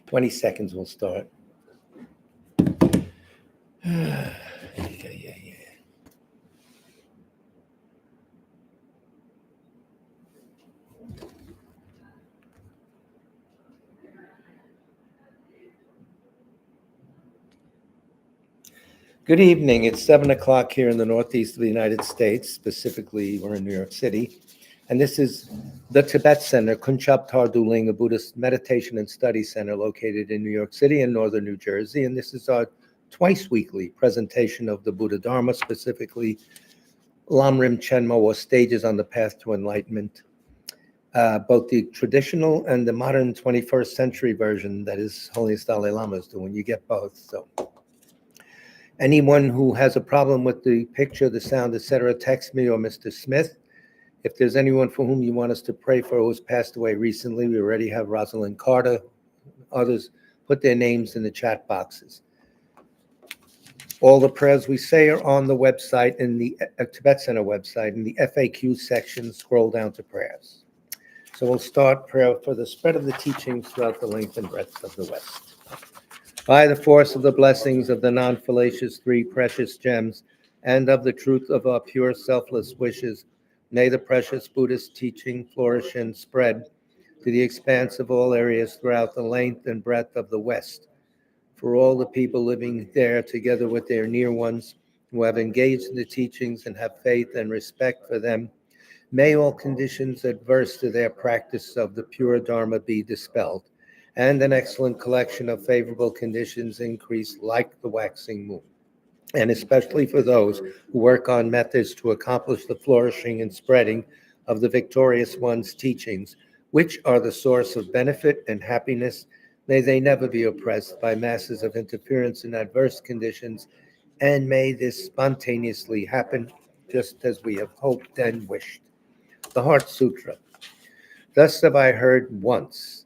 20 seconds will start. Good evening. It's 7 o'clock here in the Northeast of the United States. Specifically, we're in New York City. And this is the Tibet Center, Kunchab Tarduling, a Buddhist meditation and study center located in New York City and northern New Jersey. And this is our twice weekly presentation of the Buddha Dharma, specifically Lamrim Chenmo, or Stages on the Path to Enlightenment. Both the traditional and the modern 21st century version, that is Holiness Dalai Lama is doing. You get both. So anyone who has a problem with the picture, the sound, etc., text me or Mr. Smith. If there's anyone for whom you want us to pray for who has passed away recently, we already have Rosalind Carter. Others put their names in the chat boxes. All the prayers we say are on the website, in the Tibet Center website, in the FAQ section, scroll down to prayers. So we'll start prayer for the spread of the teachings throughout the length and breadth of the West. By the force of the blessings of the non-fallacious three precious gems and of the truth of our pure selfless wishes, may the precious Buddhist teaching flourish and spread to the expanse of all areas throughout the length and breadth of the West, for all the people living there together with their near ones who have engaged in the teachings and have faith and respect for them. May all conditions adverse to their practice of the pure Dharma be dispelled, and an excellent collection of favorable conditions increase like the waxing moon. And especially for those who work on methods to accomplish the flourishing and spreading of the victorious one's teachings, which are the source of benefit and happiness, may they never be oppressed by masses of interference in adverse conditions, and may this spontaneously happen just as we have hoped and wished. The Heart Sutra. Thus have I heard once.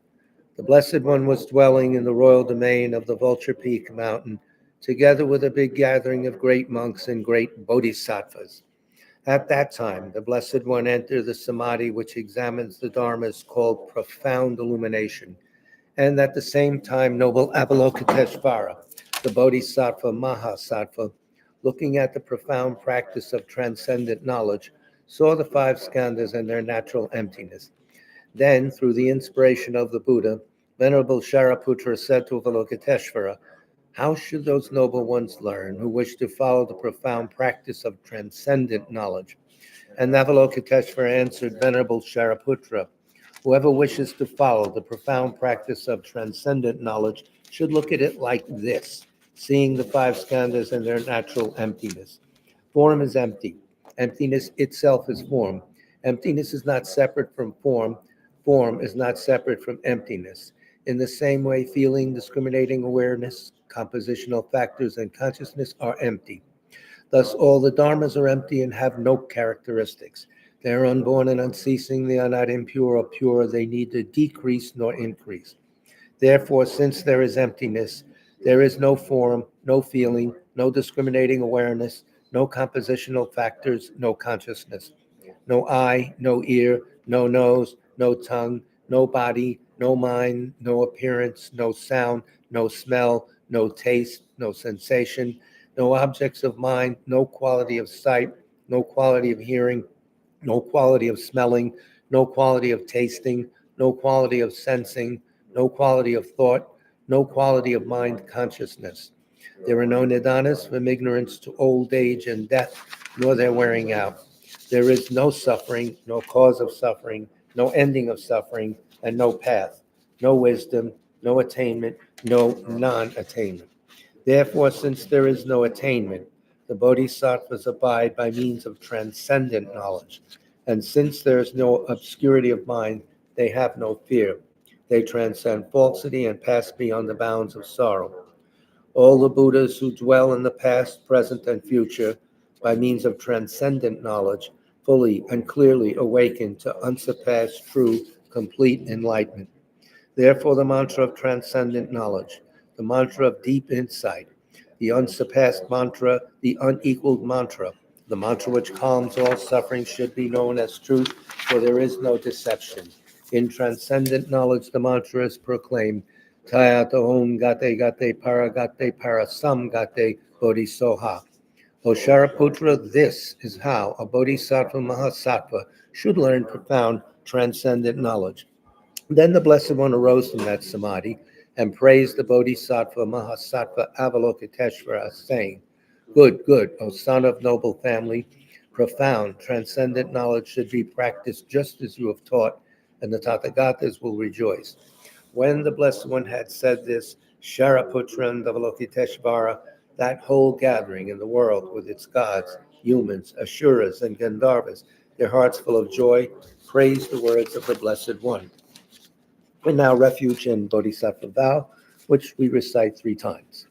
The Blessed One was dwelling in the royal domain of the Vulture Peak Mountain, together with a big gathering of great monks and great bodhisattvas. At that time, the Blessed One entered the samadhi which examines the dharmas, called profound illumination, and at the same time noble Avalokiteshvara, the bodhisattva Mahasattva, looking at the profound practice of transcendent knowledge, saw the five skandhas and their natural emptiness. Then, through the inspiration of the Buddha, Venerable Shariputra said to Avalokiteshvara, how should those noble ones learn who wish to follow the profound practice of transcendent knowledge? And Avalokiteshvara answered Venerable Shariputra, whoever wishes to follow the profound practice of transcendent knowledge should look at it like this, seeing the five skandhas and their natural emptiness. Form is empty. Emptiness itself is form. Emptiness is not separate from form. Form is not separate from emptiness. In the same way, feeling, discriminating awareness, compositional factors, and consciousness are empty. Thus, all the dharmas are empty and have no characteristics. They are unborn and unceasing. They are not impure or pure. They neither decrease nor increase. Therefore, since there is emptiness, there is no form, no feeling, no discriminating awareness, no compositional factors, no consciousness, no eye, no ear, no nose, no tongue, no body, no mind, no appearance, no sound, no smell, no taste, no sensation, no objects of mind, no quality of sight, no quality of hearing, no quality of smelling, no quality of tasting, no quality of sensing, no quality of thought, no quality of mind consciousness. There are no nidanas from ignorance to old age and death, nor their wearing out. There is no suffering, no cause of suffering, no ending of suffering, and no path, no wisdom, no attainment, no non-attainment. Therefore, since there is no attainment, the bodhisattvas abide by means of transcendent knowledge. And since there is no obscurity of mind, they have no fear. They transcend falsity and pass beyond the bounds of sorrow. All the Buddhas who dwell in the past, present, and future, by means of transcendent knowledge, fully and clearly awaken to unsurpassed, true, complete enlightenment. Therefore, the mantra of transcendent knowledge, the mantra of deep insight, the unsurpassed mantra, the unequaled mantra, The mantra which calms all suffering should be known as truth, for there is no deception. In transcendent knowledge, the mantra is proclaimed. Tayata Om Gate Gate Para Sam Gate Bodhisoha. O Shariputra, this is how a Bodhisattva Mahasattva should learn profound transcendent knowledge. Then the Blessed One arose from that samadhi and praised the Bodhisattva Mahasattva Avalokiteshvara, saying, Good, good, O son of noble family, profound, transcendent knowledge should be practiced just as you have taught, and the Tathagatas will rejoice. When the Blessed One had said this, Shariputra and Avalokiteshvara, that whole gathering in the world with its gods, humans, asuras, and Gandharvas, their hearts full of joy, praised the words of the Blessed One. And now refuge in Bodhisattva vow, which we recite 3 times.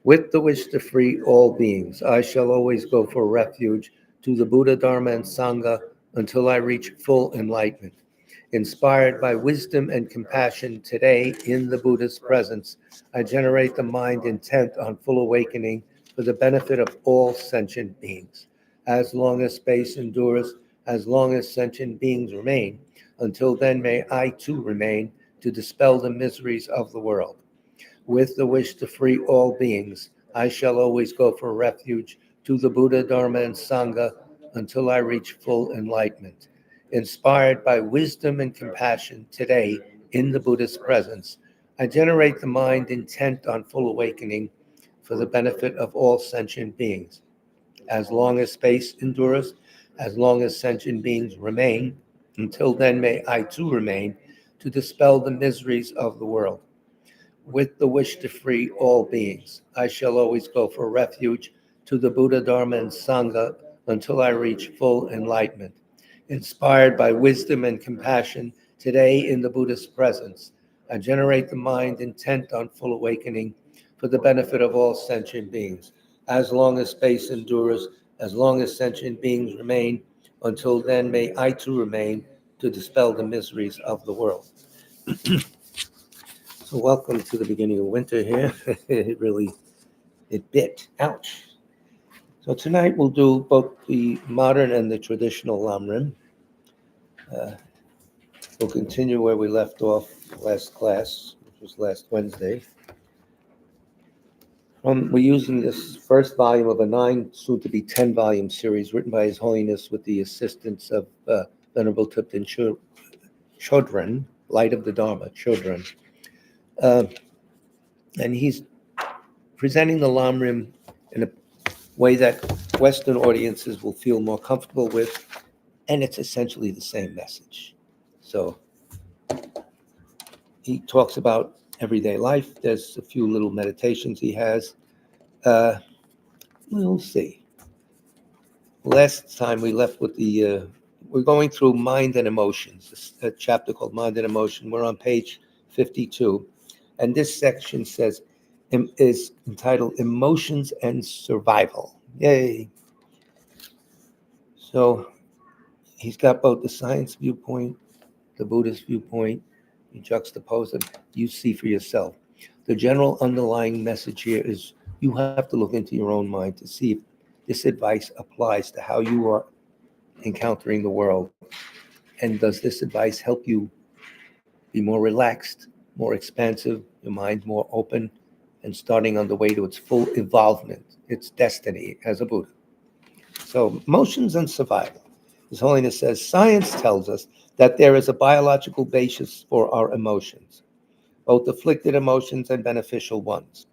With the wish to free all beings, I shall always go for refuge to the Buddha, Dharma, and Sangha until I reach full enlightenment. Inspired by wisdom and compassion today in the Buddha's presence, I generate the mind intent on full awakening for the benefit of all sentient beings. As long as space endures, as long as sentient beings remain, until then may I too remain to dispel the miseries of the world. With the wish to free all beings, I shall always go for refuge to the Buddha, Dharma, and Sangha until I reach full enlightenment. Inspired by wisdom and compassion today in the Buddha's presence, I generate the mind intent on full awakening for the benefit of all sentient beings. As long as space endures, as long as sentient beings remain, until then may I too remain to dispel the miseries of the world. With the wish to free all beings, I shall always go for refuge to the Buddha, Dharma, and Sangha until I reach full enlightenment. Inspired by wisdom and compassion today in the Buddha's presence, I generate the mind intent on full awakening for the benefit of all sentient beings. As long as space endures, as long as sentient beings remain, until then may I too remain to dispel the miseries of the world. So welcome to the beginning of winter here. It bit. Ouch. So tonight we'll do both the modern and the traditional Lamrim. We'll continue where we left off last class, which was last Wednesday. We're using this first volume of a 9, soon to be 10-volume series written by His Holiness with the assistance of Venerable Tibetan Chodron, Light of the Dharma, Chodron. And he's presenting the Lamrim in a way that Western audiences will feel more comfortable with, and it's essentially the same message. So he talks about everyday life. There's a few little meditations he has. We'll see. Last time we left with we're going through Mind and Emotions, a chapter called Mind and Emotion. We're on page 52. And this section is entitled Emotions and Survival. Yay. So he's got both the science viewpoint, the Buddhist viewpoint. You juxtapose them, you see for yourself. The general underlying message here is you have to look into your own mind to see if this advice applies to how you are encountering the world. And does this advice help you be more relaxed, more expansive, your mind more open, and starting on the way to its full involvement, its destiny as a Buddha? So, emotions and survival. His Holiness says, science tells us that there is a biological basis for our emotions, both afflicted emotions and beneficial ones.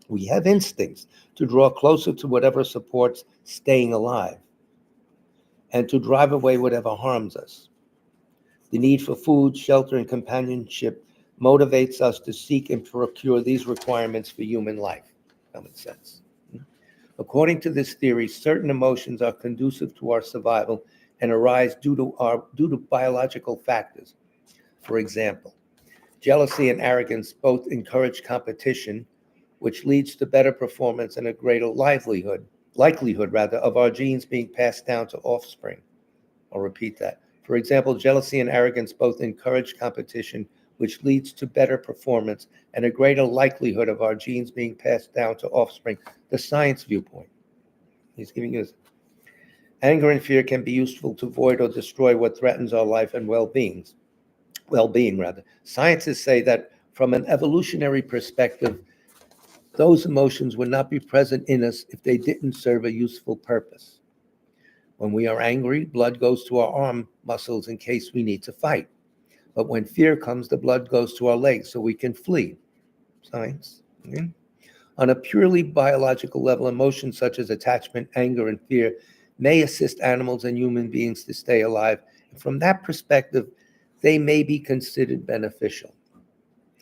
We have instincts to draw closer to whatever supports staying alive and to drive away whatever harms us. The need for food, shelter, and companionship motivates us to seek and procure these requirements for human life. Common sense. According to this theory, certain emotions are conducive to our survival and arise due to biological factors. For example, jealousy and arrogance both encourage competition, which leads to better performance and a greater likelihood of our genes being passed down to offspring. I'll repeat that. For example, jealousy and arrogance both encourage competition, which leads to better performance and a greater likelihood of our genes being passed down to offspring. The science viewpoint. He's giving us. Anger and fear can be useful to avoid or destroy what threatens our life and well-being. Scientists say that from an evolutionary perspective, those emotions would not be present in us if they didn't serve a useful purpose. When we are angry, blood goes to our arm muscles in case we need to fight. But when fear comes, the blood goes to our legs so we can flee. Science. Okay? On a purely biological level, emotions such as attachment, anger, and fear may assist animals and human beings to stay alive. And from that perspective, they may be considered beneficial.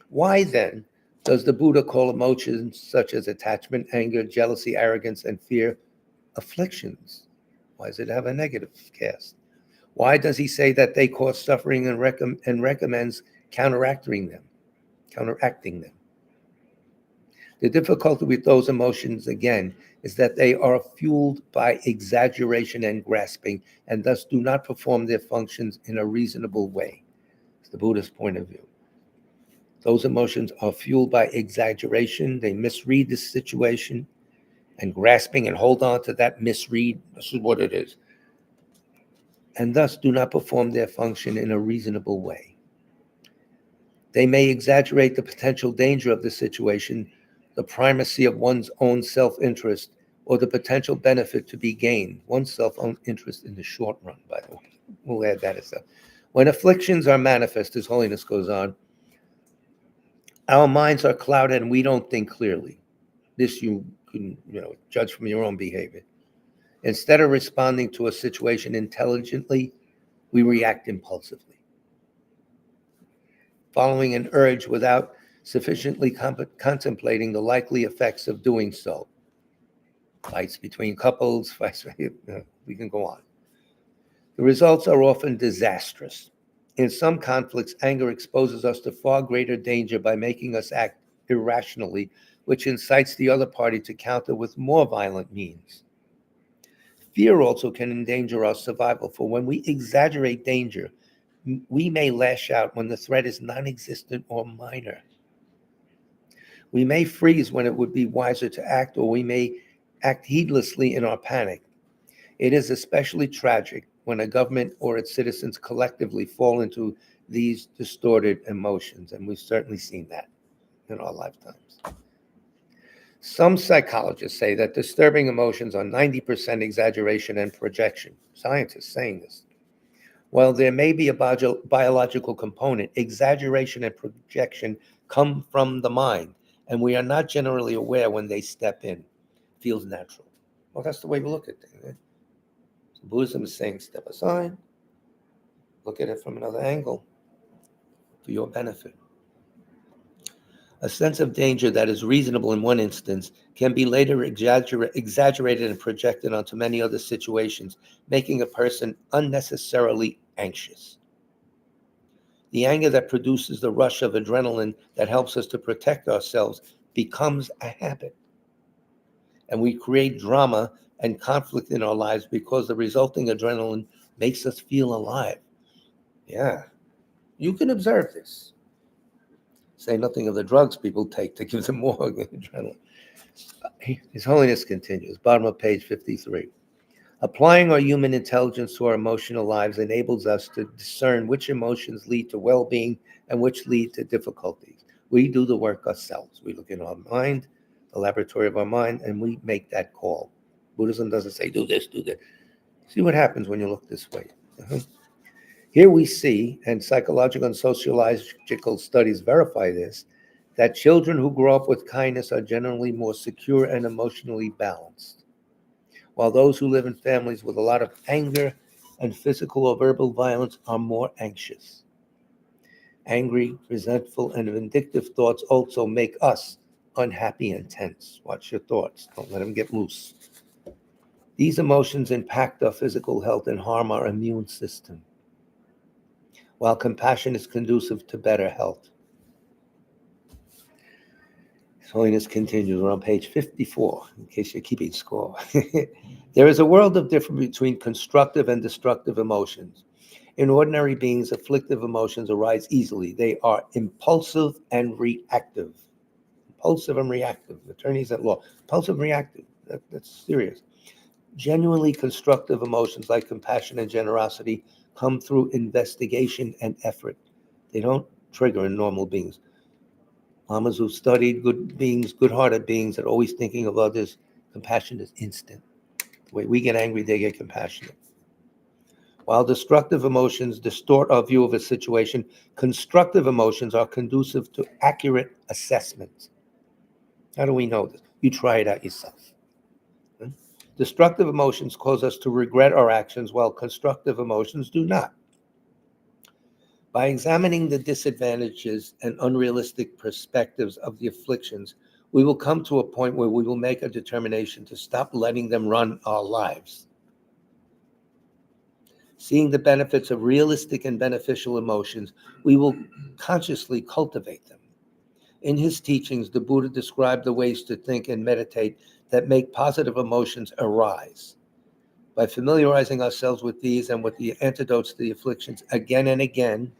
Why then does the Buddha call emotions such as attachment, anger, jealousy, arrogance, and fear afflictions? Why does it have a negative cast? Why does he say that they cause suffering and recommends counteracting them? The difficulty with those emotions, again, is that they are fueled by exaggeration and grasping, and thus do not perform their functions in a reasonable way. It's the Buddhist point of view. Those emotions are fueled by exaggeration. They misread the situation and grasping and hold on to that misread. This is what it is. And thus do not perform their function in a reasonable way. They may exaggerate the potential danger of the situation, the primacy of one's own self-interest, or the potential benefit to be gained, one's self-own interest in the short run, by the way. We'll add that as well. When afflictions are manifest, His Holiness goes on, our minds are clouded and we don't think clearly. This you can judge from your own behavior. Instead of responding to a situation intelligently, we react impulsively, following an urge without sufficiently contemplating the likely effects of doing so. Fights between couples, we can go on. The results are often disastrous. In some conflicts, anger exposes us to far greater danger by making us act irrationally, which incites the other party to counter with more violent means. Fear also can endanger our survival, for when we exaggerate danger, we may lash out when the threat is non-existent or minor. We may freeze when it would be wiser to act, or we may act heedlessly in our panic. It is especially tragic when a government or its citizens collectively fall into these distorted emotions, and we've certainly seen that in our lifetimes. Some psychologists say that disturbing emotions are 90% exaggeration and projection. Scientists saying this. While there may be a biological component, exaggeration and projection come from the mind, and we are not generally aware when they step in. Feels natural. Well, that's the way we look at things. Right? So Buddhism is saying step aside, look at it from another angle for your benefit. A sense of danger that is reasonable in one instance can be later exaggerated and projected onto many other situations, making a person unnecessarily anxious. The anger that produces the rush of adrenaline that helps us to protect ourselves becomes a habit. And we create drama and conflict in our lives because the resulting adrenaline makes us feel alive. Yeah, you can observe this. Say nothing of the drugs people take to give them more adrenaline. His Holiness continues, bottom of page 53. Applying our human intelligence to our emotional lives enables us to discern which emotions lead to well-being and which lead to difficulties. We do the work ourselves. We look in our mind, the laboratory of our mind, and we make that call. Buddhism doesn't say, do this, do that. See what happens when you look this way. Here we see, and psychological and sociological studies verify this, that children who grow up with kindness are generally more secure and emotionally balanced, while those who live in families with a lot of anger and physical or verbal violence are more anxious. Angry, resentful, and vindictive thoughts also make us unhappy and tense. Watch your thoughts. Don't let them get loose. These emotions impact our physical health and harm our immune system, while compassion is conducive to better health. His Holiness continues. We're on page 54, in case you're keeping score. There is a world of difference between constructive and destructive emotions. In ordinary beings, afflictive emotions arise easily. They are impulsive and reactive. Impulsive and reactive. Attorneys at law. Impulsive and reactive. That's serious. Genuinely constructive emotions like compassion and generosity come through investigation and effort. They don't trigger in normal beings. Lamas who studied good beings, good-hearted beings that are always thinking of others, compassion is instant. The way we get angry, they get compassionate. While destructive emotions distort our view of a situation, constructive emotions are conducive to accurate assessment. How do we know this? You try it out yourself. Destructive emotions cause us to regret our actions, while constructive emotions do not. By examining the disadvantages and unrealistic perspectives of the afflictions, we will come to a point where we will make a determination to stop letting them run our lives. Seeing the benefits of realistic and beneficial emotions, we will consciously cultivate them. In his teachings, the Buddha described the ways to think and meditate that make positive emotions arise. By familiarizing ourselves with these and with the antidotes to the afflictions again and again,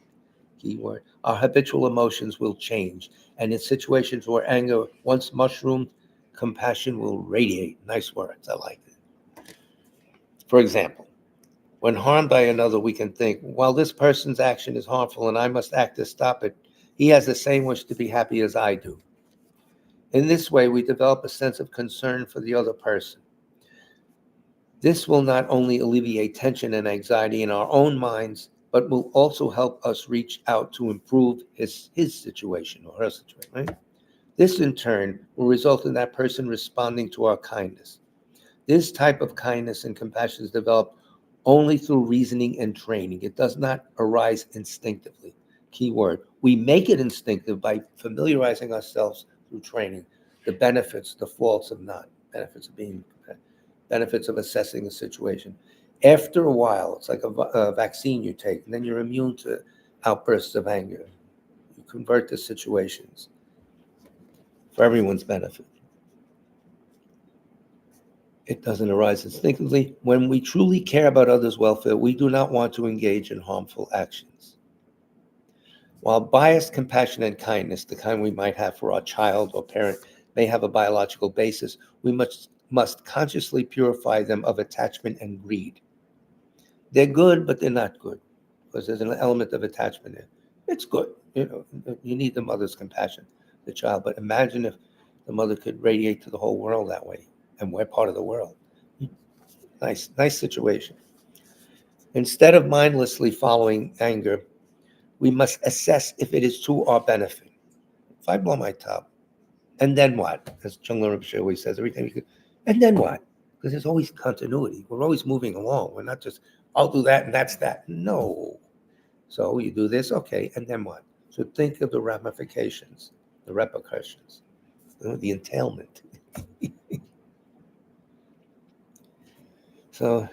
keyword, our habitual emotions will change. And in situations where anger once mushroomed, compassion will radiate. Nice words, I like it. For example, when harmed by another, we can think, while this person's action is harmful and I must act to stop it, he has the same wish to be happy as I do. In this way, we develop a sense of concern for the other person. This will not only alleviate tension and anxiety in our own minds, but will also help us reach out to improve his situation or her situation, right? This, in turn, will result in that person responding to our kindness. This type of kindness and compassion is developed only through reasoning and training. It does not arise instinctively. Key word. We make it instinctive by familiarizing ourselves through training. The benefits, the faults of not, benefits of assessing a situation. After a while, it's like a vaccine you take, and then you're immune to outbursts of anger. You convert the situations for everyone's benefit. It doesn't arise instinctively. When we truly care about others' welfare, we do not want to engage in harmful actions. While biased compassion and kindness, the kind we might have for our child or parent, may have a biological basis, we must consciously purify them of attachment and greed. They're good, but they're not good, because there's an element of attachment there. It's good. You need the mother's compassion, the child. But imagine if the mother could radiate to the whole world that way, and we're part of the world. Nice situation. Instead of mindlessly following anger, we must assess if it is to our benefit. If I blow my top, and then what? As Chung Rinpoche always says, everything we could, and then what? Because there's always continuity. We're always moving along. We're not just, I'll do that and that's that. No. So you do this, okay, and then what? So think of the ramifications, the repercussions, the entailment. So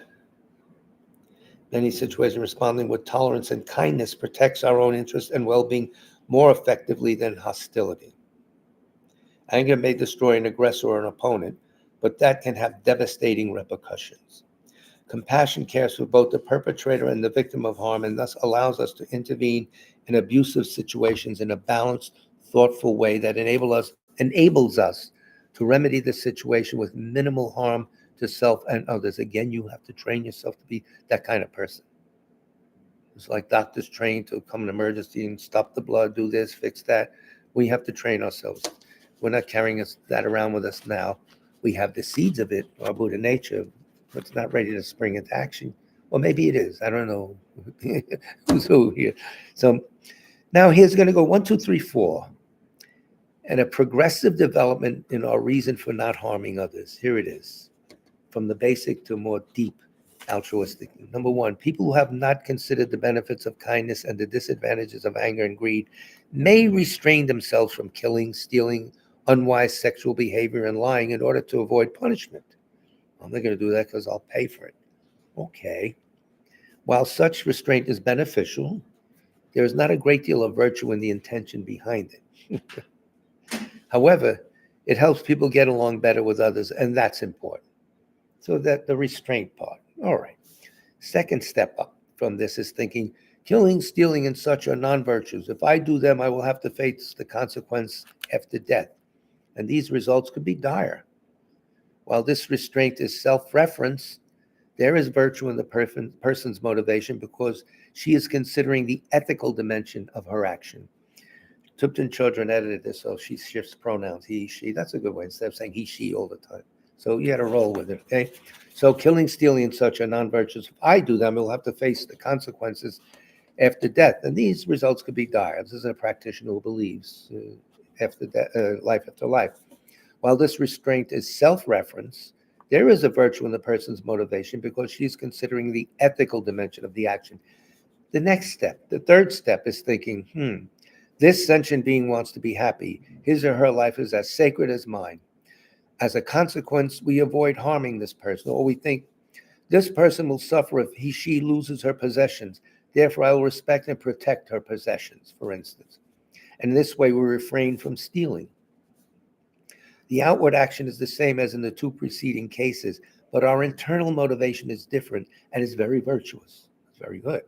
many situations, responding with tolerance and kindness protects our own interest and well-being more effectively than hostility. Anger may destroy an aggressor or an opponent, but that can have devastating repercussions. Compassion cares for both the perpetrator and the victim of harm, and thus allows us to intervene in abusive situations in a balanced, thoughtful way that enables us to remedy the situation with minimal harm to self and others. Again, you have to train yourself to be that kind of person. It's like doctors train to come in emergency and stop the blood, do this, fix that. We have to train ourselves. We're not carrying that around with us now. We have the seeds of it, our Buddha nature, but it's not ready to spring into action. Well, maybe it is. I don't know who's who here. So now here's going to go 1, 2, 3, 4. And a progressive development in our reason for not harming others. Here it is, from the basic to more deep altruistic. Number 1, people who have not considered the benefits of kindness and the disadvantages of anger and greed may restrain themselves from killing, stealing, unwise sexual behavior, and lying in order to avoid punishment. I'm not going to do that because I'll pay for it. Okay. While such restraint is beneficial, there is not a great deal of virtue in the intention behind it. However, it helps people get along better with others, and that's important. So that the restraint part. All right. Second step up from this is thinking, killing, stealing, and such are non-virtues. If I do them, I will have to face the consequence after death. And these results could be dire. While this restraint is self-reference, there is virtue in the person's motivation because she is considering the ethical dimension of her action. Tibetan children edited this, so she shifts pronouns, he, she. That's a good way, instead of saying he, she all the time. So you had to roll with it, okay? So killing, stealing, and such are non-virtuous. If I do them, we'll have to face the consequences after death. And these results could be dire. This is a practitioner who believes after life after life. While this restraint is self-reference, there is a virtue in the person's motivation because she's considering the ethical dimension of the action. The next step, the third step, is thinking, this sentient being wants to be happy. His or her life is as sacred as mine. As a consequence, we avoid harming this person, or we think, this person will suffer if she loses her possessions. Therefore, I will respect and protect her possessions, for instance. And in this way, we refrain from stealing. The outward action is the same as in the two preceding cases, but our internal motivation is different and is very virtuous. It's very good,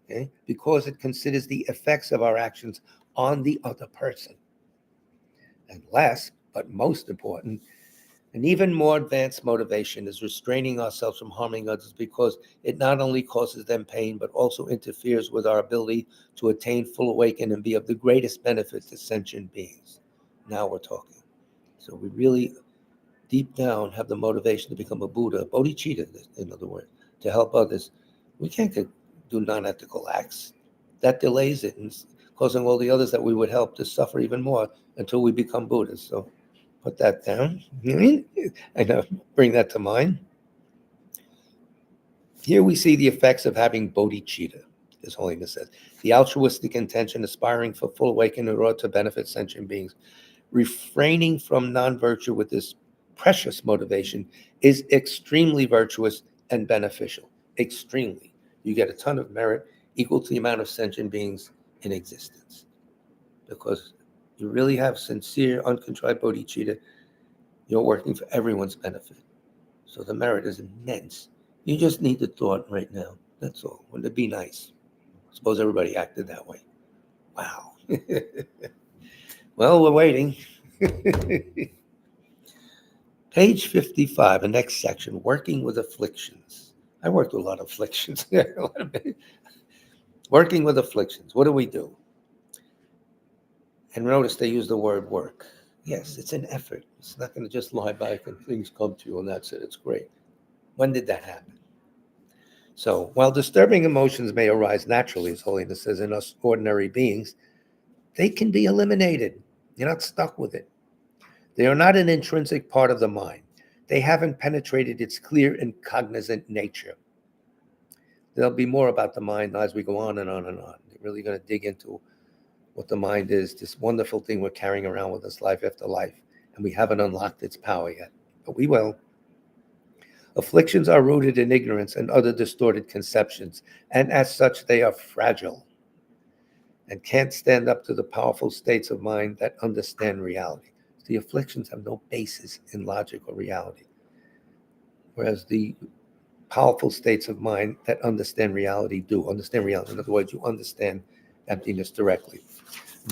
okay? Because it considers the effects of our actions on the other person. And last, but most important, an even more advanced motivation is restraining ourselves from harming others because it not only causes them pain, but also interferes with our ability to attain full awakening and be of the greatest benefit to sentient beings. Now we're talking. So we really, deep down, have the motivation to become a Buddha, bodhicitta, in other words, to help others. We can't do non-ethical acts. That delays it and causing all the others that we would help to suffer even more until we become Buddhas. So put that down and bring that to mind. Here we see the effects of having bodhicitta, His Holiness says. The altruistic intention, aspiring for full awakening in order to benefit sentient beings. Refraining from non-virtue with this precious motivation is extremely virtuous and beneficial. Extremely. You get a ton of merit equal to the amount of sentient beings in existence. Because you really have sincere, uncontrived bodhicitta, you're working for everyone's benefit. So the merit is immense. You just need the thought right now. That's all. Wouldn't it be nice? Suppose everybody acted that way. Wow. Well, we're waiting. Page 55, the next section, working with afflictions. I worked with a lot of afflictions. Working with afflictions. What do we do? And notice they use the word work. Yes, it's an effort. It's not going to just lie back and things come to you and that's it. It's great. When did that happen? So while disturbing emotions may arise naturally, His Holiness says, in us ordinary beings, they can be eliminated. You're not stuck with it. They are not an intrinsic part of the mind. They haven't penetrated its clear and cognizant nature. There'll be more about the mind as we go on and on and on. We're really going to dig into what the mind is, this wonderful thing we're carrying around with us life after life, and we haven't unlocked its power yet, but we will. Afflictions are rooted in ignorance and other distorted conceptions, and as such, they are fragile and can't stand up to the powerful states of mind that understand reality. The afflictions have no basis in logic or reality, whereas the powerful states of mind that understand reality do. Understand reality. In other words, you understand emptiness directly.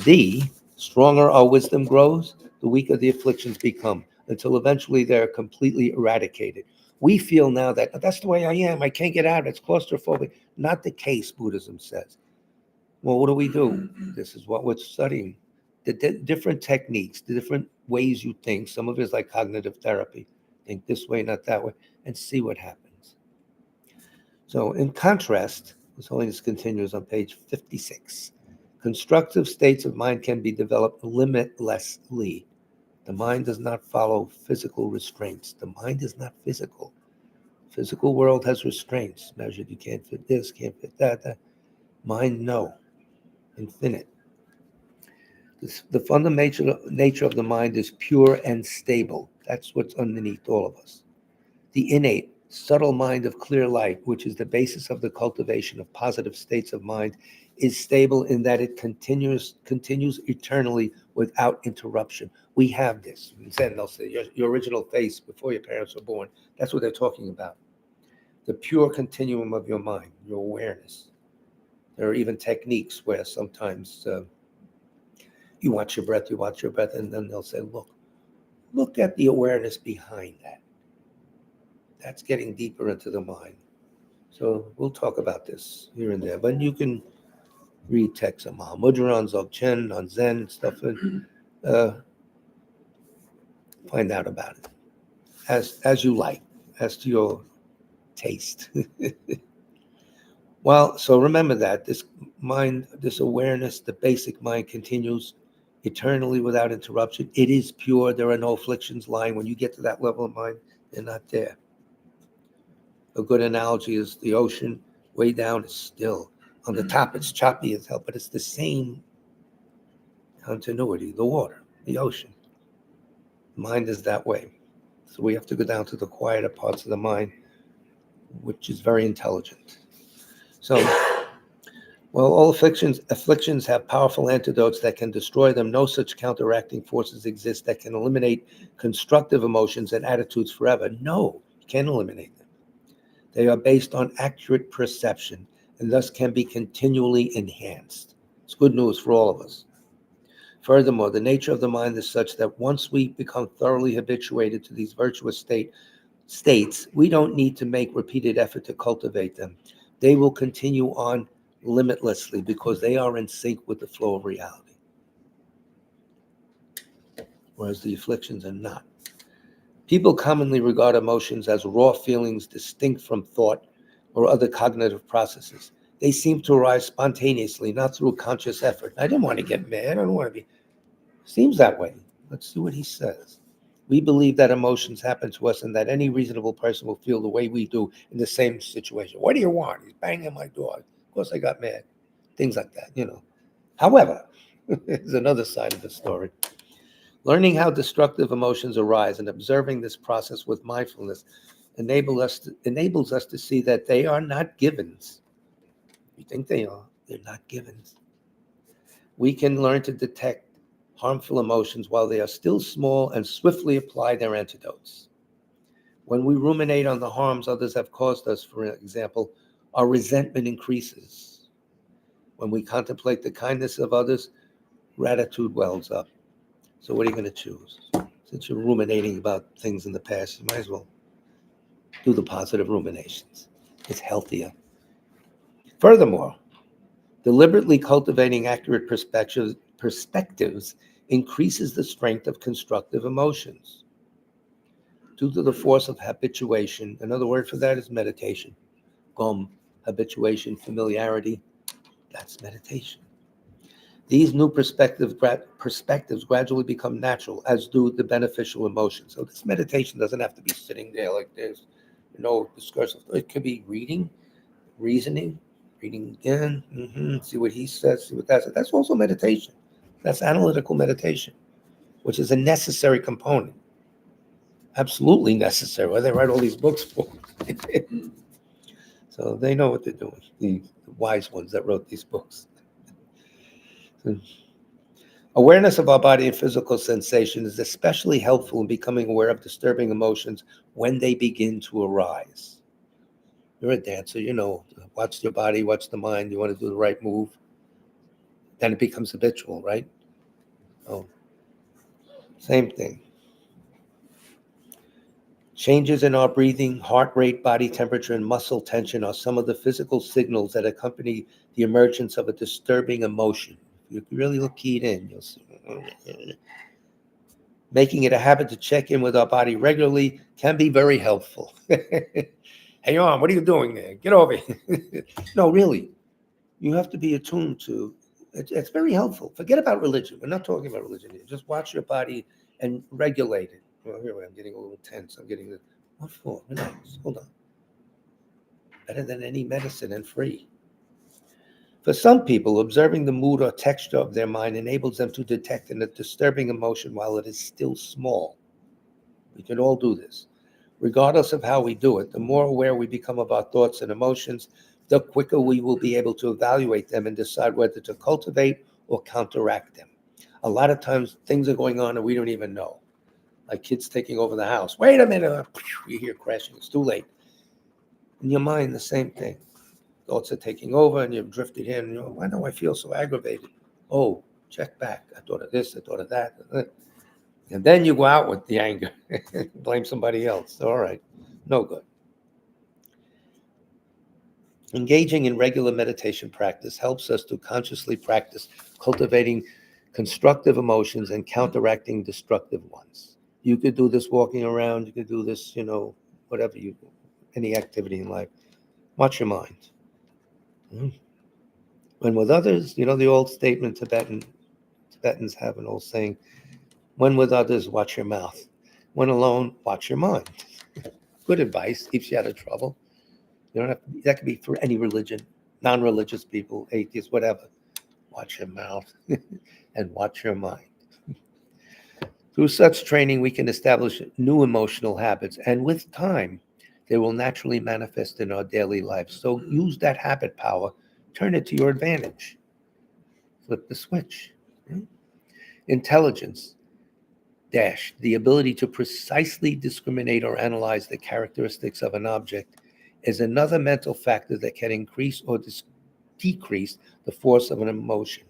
The stronger our wisdom grows, the weaker the afflictions become, until eventually they're completely eradicated. We feel now that that's the way I am. I can't get out. It's claustrophobic. Not the case, Buddhism says. Well, what do? This is what we're studying. The different techniques, the different ways you think. Some of it is like cognitive therapy. Think this way, not that way, and see what happens. So in contrast, His Holiness continues on page 56. Constructive states of mind can be developed limitlessly. The mind does not follow physical restraints. The mind is not physical. Physical world has restraints measured. You can't fit this, can't fit that. Mind, no. Infinite. The fundamental nature of the mind is pure and stable. That's what's underneath all of us. The innate, subtle mind of clear light, which is the basis of the cultivation of positive states of mind, is stable in that it continues eternally without interruption. We have this. Then they'll say your original face before your parents were born. That's what they're talking about. The pure continuum of your mind, your awareness. There are even techniques where sometimes you watch your breath, and then they'll say, look at the awareness behind that. That's getting deeper into the mind. So we'll talk about this here and there. But you can read texts on Mahamudra, on CHEN, on Zen, stuff, and find out about it as you like, as to your taste. Well, so remember that this mind, this awareness, the basic mind continues eternally without interruption. It is pure. There are no afflictions lying. When you get to that level of mind, they're not there. A good analogy is the ocean. Way down is still. On the top, it's choppy as hell, but it's the same continuity. The water, the ocean. Mind is that way. So we have to go down to the quieter parts of the mind, which is very intelligent. So, well, all afflictions have powerful antidotes that can destroy them. No such counteracting forces exist that can eliminate constructive emotions and attitudes forever. No, you can't eliminate them. They are based on accurate perception and thus can be continually enhanced. It's good news for all of us. Furthermore, the nature of the mind is such that once we become thoroughly habituated to these virtuous states, we don't need to make repeated effort to cultivate them. They will continue on limitlessly because they are in sync with the flow of reality, whereas the afflictions are not. People commonly regard emotions as raw feelings distinct from thought or other cognitive processes. They seem to arise spontaneously, not through conscious effort. I didn't want to get mad. I don't want to be. Seems that way. Let's see what he says. We believe that emotions happen to us and that any reasonable person will feel the way we do in the same situation. What do you want? He's banging my door. Of course I got mad. Things like that, However, there's another side of the story. Learning how destructive emotions arise and observing this process with mindfulness enables us to see that they are not givens. We think they are. They're not givens. We can learn to detect harmful emotions while they are still small and swiftly apply their antidotes. When we ruminate on the harms others have caused us, for example, our resentment increases. When we contemplate the kindness of others, gratitude wells up. So what are you going to choose? Since you're ruminating about things in the past, you might as well do the positive ruminations. It's healthier. Furthermore, deliberately cultivating accurate perspectives increases the strength of constructive emotions. Due to the force of habituation, another word for that is meditation. Habituation, familiarity, that's meditation. These new perspectives gradually become natural, as do the beneficial emotions. So this meditation doesn't have to be sitting there like this, discursive. It could be reading, reasoning again, see what he says, see what that says. That's also meditation. That's analytical meditation, which is a necessary component. Absolutely necessary. Why they write all these books for. So they know what they're doing, the wise ones that wrote these books. Awareness of our body and physical sensation is especially helpful in becoming aware of disturbing emotions when they begin to arise. You're a dancer, watch your body, watch the mind. You want to do the right move. Then it becomes habitual, right? Oh, same thing. Changes in our breathing, heart rate, body temperature, and muscle tension are some of the physical signals that accompany the emergence of a disturbing emotion. If you really look keyed in, you'll see. Making it a habit to check in with our body regularly can be very helpful. Hey, what are you doing there? Get over here. No, really. You have to be attuned to it's very helpful. Forget about religion. We're not talking about religion here. Just watch your body and regulate it. Well, here I'm getting a little tense. I'm getting what for? Relax. Hold on. Better than any medicine and free. For some people, observing the mood or texture of their mind enables them to detect a disturbing emotion while it is still small. We can all do this. Regardless of how we do it, the more aware we become of our thoughts and emotions, the quicker we will be able to evaluate them and decide whether to cultivate or counteract them. A lot of times things are going on and we don't even know. Like kids taking over the house. Wait a minute. You hear crashing. It's too late. In your mind, the same thing. Thoughts are taking over and you've drifted in. Why do I feel so aggravated? Oh, check back. I thought of this. I thought of that. And then you go out with the anger. Blame somebody else. All right. No good. Engaging in regular meditation practice helps us to consciously practice cultivating constructive emotions and counteracting destructive ones. You could do this walking around, you could do this, whatever you do, any activity in life. Watch your mind. When with others, the old statement Tibetans have an old saying, when with others, watch your mouth. When alone, watch your mind. Good advice, keeps you out of trouble. You don't have to, that could be for any religion, non-religious people, atheists, whatever. Watch your mouth and watch your mind. Through such training, we can establish new emotional habits, and with time, they will naturally manifest in our daily lives. So use that habit power, turn it to your advantage. Flip the switch. Intelligence, the ability to precisely discriminate or analyze the characteristics of an object, is another mental factor that can increase or decrease the force of an emotion.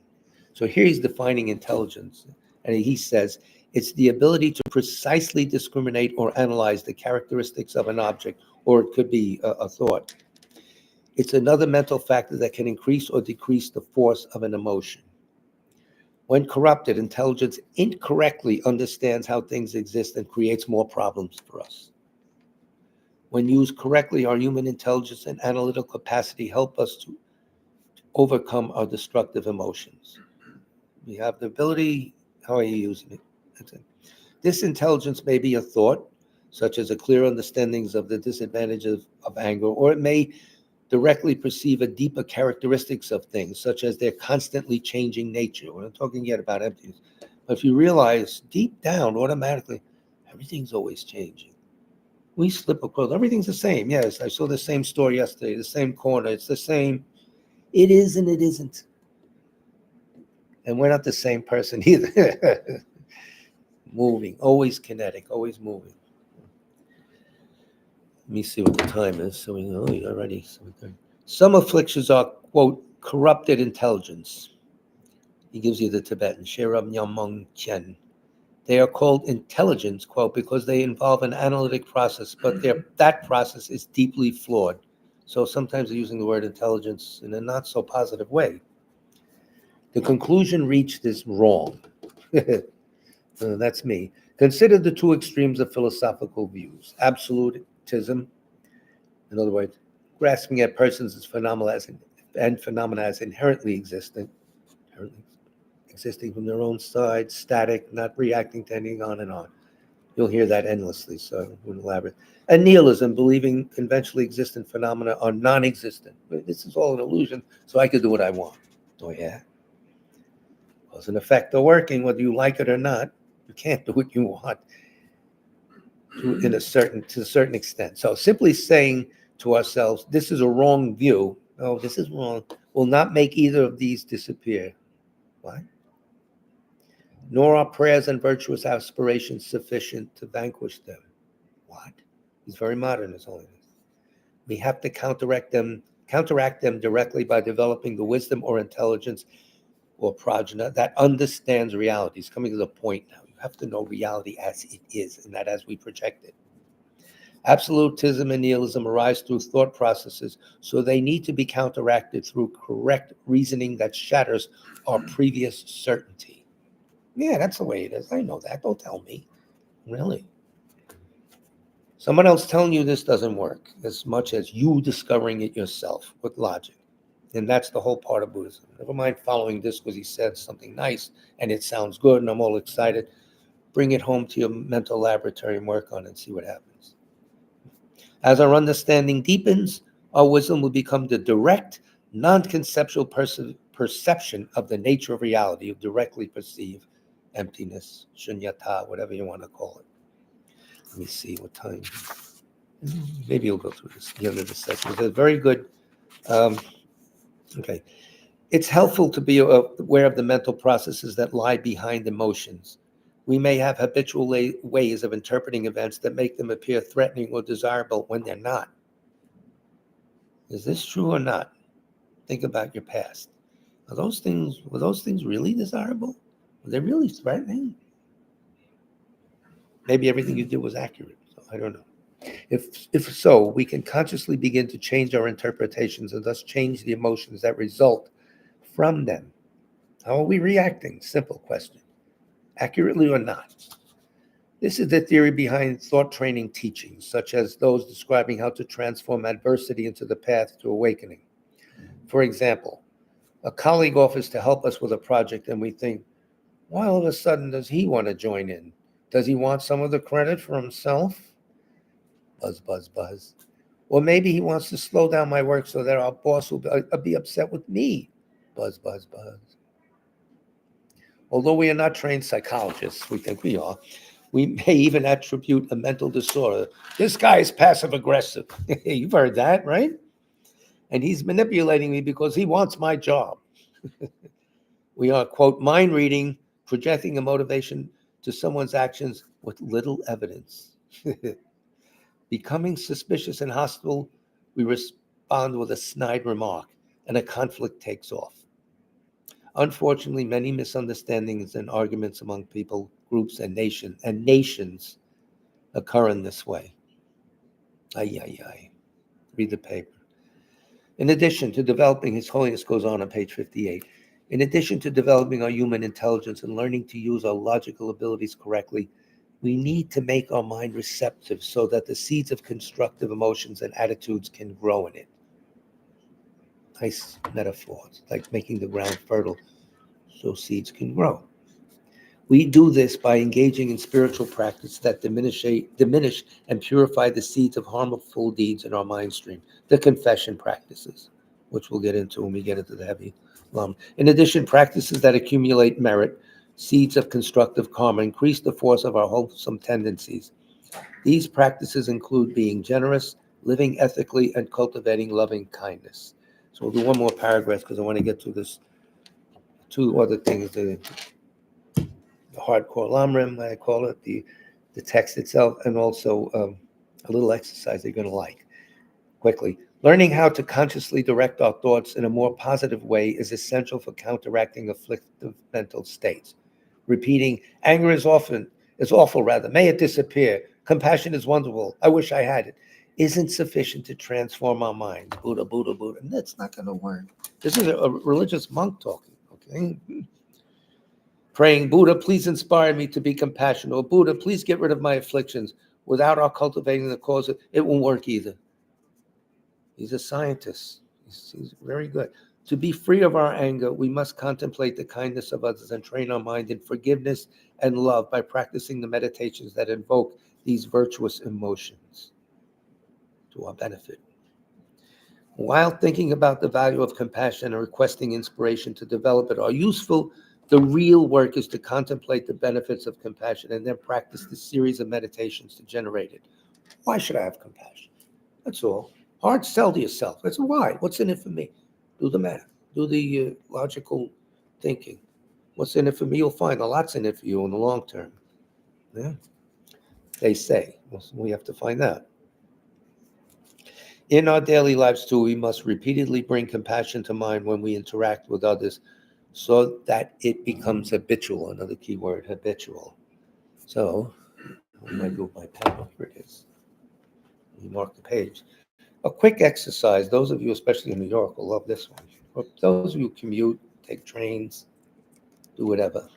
So here he's defining intelligence, and he says it's the ability to precisely discriminate or analyze the characteristics of an object, or it could be a thought. It's another mental factor that can increase or decrease the force of an emotion. When corrupted, intelligence incorrectly understands how things exist and creates more problems for us. When used correctly, our human intelligence and analytical capacity help us to overcome our destructive emotions. We have the ability, how are you using it? That's it. This intelligence may be a thought, such as a clear understanding of the disadvantages of anger, or it may directly perceive a deeper characteristics of things, such as their constantly changing nature. We're not talking yet about emptiness. But if you realize deep down, automatically, everything's always changing. We slip across, everything's the same. Yes, I saw the same store yesterday, the same corner, it's the same. It is and it isn't. And we're not the same person either. Moving, always kinetic, always moving. Let me see what the time is. So we know already. Some afflictions are, quote, corrupted intelligence. He gives you the Tibetan, Sherab Nyamong CHEN. They are called intelligence, quote, because they involve an analytic process, but that process is deeply flawed. So sometimes they're using the word intelligence in a not so positive way. The conclusion reached is wrong. That's me. Consider the two extremes of philosophical views. Absolutism, in other words, grasping at persons as phenomena as inherently existing from their own side, static, not reacting to anything, on and on. You'll hear that endlessly, so I wouldn't elaborate. And nihilism, believing conventionally existent phenomena are non-existent. This is all an illusion, so I could do what I want. Oh, yeah? Cause and effect are working, whether you like it or not. You can't do what you want to a certain extent. So simply saying to ourselves, this is a wrong view, oh, this is wrong, will not make either of these disappear. Why? Nor are prayers and virtuous aspirations sufficient to vanquish them. What? He's very modern, His Holiness. We have to counteract them directly by developing the wisdom or intelligence or prajna that understands reality. It's coming to the point now. You have to know reality as it is, and not as we project it. Absolutism and nihilism arise through thought processes, so they need to be counteracted through correct reasoning that shatters our previous certainty. Yeah, that's the way it is. I know that. Don't tell me. Really? Someone else telling you this doesn't work as much as you discovering it yourself with logic. And that's the whole part of Buddhism. Never mind following this because he said something nice and it sounds good and I'm all excited. Bring it home to your mental laboratory and work on it and see what happens. As our understanding deepens, our wisdom will become the direct, non-conceptual perception of the nature of reality, of directly perceive emptiness, shunyata, whatever you want to call it. Let me see what time. Maybe you'll go through this, the end of the session. It's a very good, okay. It's helpful to be aware of the mental processes that lie behind emotions. We may have habitual ways of interpreting events that make them appear threatening or desirable when they're not. Is this true or not? Think about your past. Were those things really desirable? Were they really threatening? Maybe everything you did was accurate. So I don't know. If so, we can consciously begin to change our interpretations and thus change the emotions that result from them. How are we reacting? Simple question. Accurately or not? This is the theory behind thought training teachings, such as those describing how to transform adversity into the path to awakening. For example, a colleague offers to help us with a project and we think, why all of a sudden does he want to join in? Does he want some of the credit for himself? Buzz, buzz, buzz. Or maybe he wants to slow down my work so that our boss will be upset with me. Buzz, buzz, buzz. Although we are not trained psychologists, we think we are, we may even attribute a mental disorder. This guy is passive aggressive. You've heard that, right? And he's manipulating me because he wants my job. We are, quote, mind reading, projecting a motivation to someone's actions with little evidence. Becoming suspicious and hostile, we respond with a snide remark, and a conflict takes off. Unfortunately, many misunderstandings and arguments among people, groups, and nations occur in this way. Ay, ay, ay. Read the paper. In addition to developing, His Holiness goes on page 58, in addition to developing our human intelligence and learning to use our logical abilities correctly, we need to make our mind receptive so that the seeds of constructive emotions and attitudes can grow in it. Nice metaphor. It's like making the ground fertile so seeds can grow. We do this by engaging in spiritual practice that diminish and purify the seeds of harmful deeds in our mind stream, the confession practices, which we'll get into when we get into the heavy lump. In addition, practices that accumulate merit, seeds of constructive karma, increase the force of our wholesome tendencies. These practices include being generous, living ethically, and cultivating loving kindness. So we'll do one more paragraph because I want to get to this. Two other things, the hardcore lamrim, I call it, the text itself, and also a little exercise they're going to like. Quickly, learning how to consciously direct our thoughts in a more positive way is essential for counteracting afflictive mental states. Repeating, anger is awful, may it disappear. Compassion is wonderful. I wish I had it. Isn't sufficient to transform our minds. Buddha, Buddha, Buddha. And that's not going to work. This is a religious monk talking, okay? Praying, Buddha, please inspire me to be compassionate. Or Buddha, please get rid of my afflictions. Without our cultivating the cause, it won't work either. He's a scientist. He's very good. To be free of our anger, we must contemplate the kindness of others and train our mind in forgiveness and love by practicing the meditations that invoke these virtuous emotions to our benefit. While thinking about the value of compassion and requesting inspiration to develop it are useful, the real work is to contemplate the benefits of compassion and then practice the series of meditations to generate it. Why should I have compassion? That's all. Hard sell to yourself. That's why. What's in it for me? Do the math. Do the logical thinking. What's in it for me? You'll find a lot's in it for you in the long term. Yeah, they say. Well, we have to find out. In our daily lives, too, we must repeatedly bring compassion to mind when we interact with others so that it becomes habitual. Another key word, habitual. So, I might move my pen. Here it is. Let me mark the page. A quick exercise. Those of you, especially in New York, will love this one. For those of you who commute, take trains, do whatever.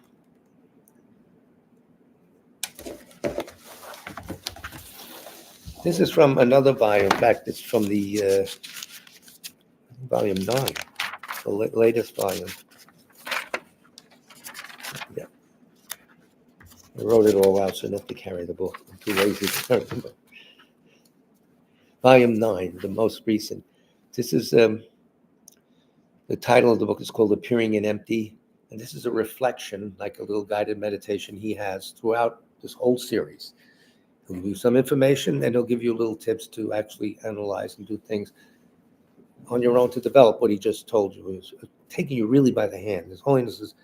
This is from another volume. In fact, it's from the volume 9, the latest volume. Yeah. I wrote it all out so enough to carry the book. I'm too lazy to remember. Volume 9, the most recent. This is the title of the book is called Appearing in Empty. And this is a reflection, like a little guided meditation he has throughout this whole series. He'll give you some information and he'll give you little tips to actually analyze and do things on your own to develop what he just told you. He's taking you really by the hand. His Holiness is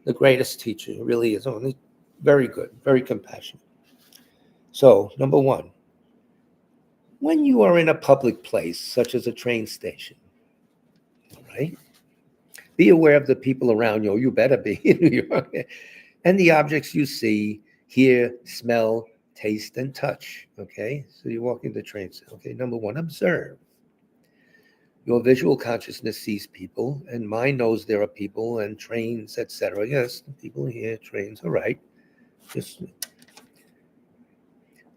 the greatest teacher. He really is. Only very good, very compassionate. So, number one, when you are in a public place, such as a train station, right? Be aware of the people around you. You better be in New York. And the objects you see, hear, smell, taste, and touch. Okay, so you walk into trains. Okay, number one, observe. Your visual consciousness sees people, and mine knows there are people and trains, etc. Yes, people here, trains, all right. Just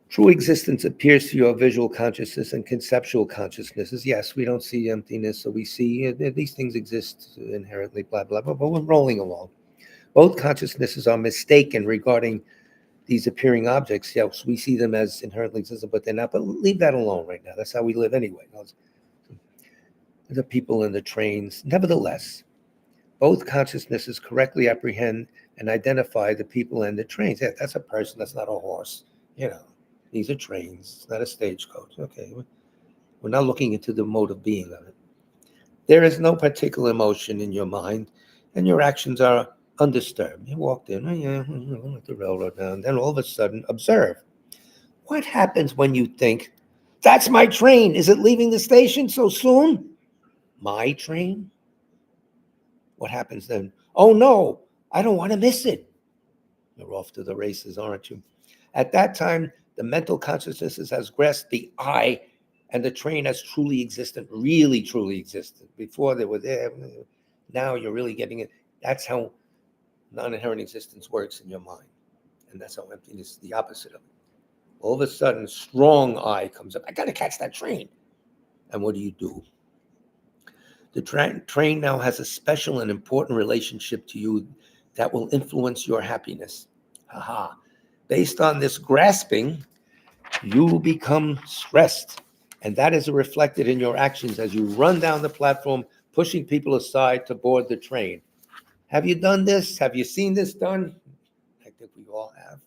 true existence appears to your visual consciousness and conceptual consciousnesses. Yes, we don't see emptiness, so we see these things exist inherently, blah, blah, blah, but we're rolling along. Both consciousnesses are mistaken regarding these appearing objects. Yes, we see them as inherently existent, but they're not. But leave that alone right now. That's how we live anyway. The people in the trains. Nevertheless, both consciousnesses correctly apprehend and identify the people and the trains. Yeah, that's a person. That's not a horse. These are trains. It's not a stagecoach. Okay, we're not looking into the mode of being of it. There is no particular emotion in your mind, and your actions are undisturbed. You walked in, let the railroad down. Then all of a sudden, observe. What happens when you think, that's my train? Is it leaving the station so soon? My train? What happens then? Oh no, I don't want to miss it. You're off to the races, aren't you? At that time, the mental consciousness has grasped the I, and the train has truly existed, really truly existed. Before they were there, now you're really getting it. That's how non-inherent existence works in your mind. And that's how emptiness is the opposite of it. All of a sudden, strong I comes up. I got to catch that train. And what do? The train now has a special and important relationship to you that will influence your happiness. Aha. Based on this grasping, you become stressed. And that is reflected in your actions as you run down the platform, pushing people aside to board the train. Have you done this? Have you seen this done? I think we all have.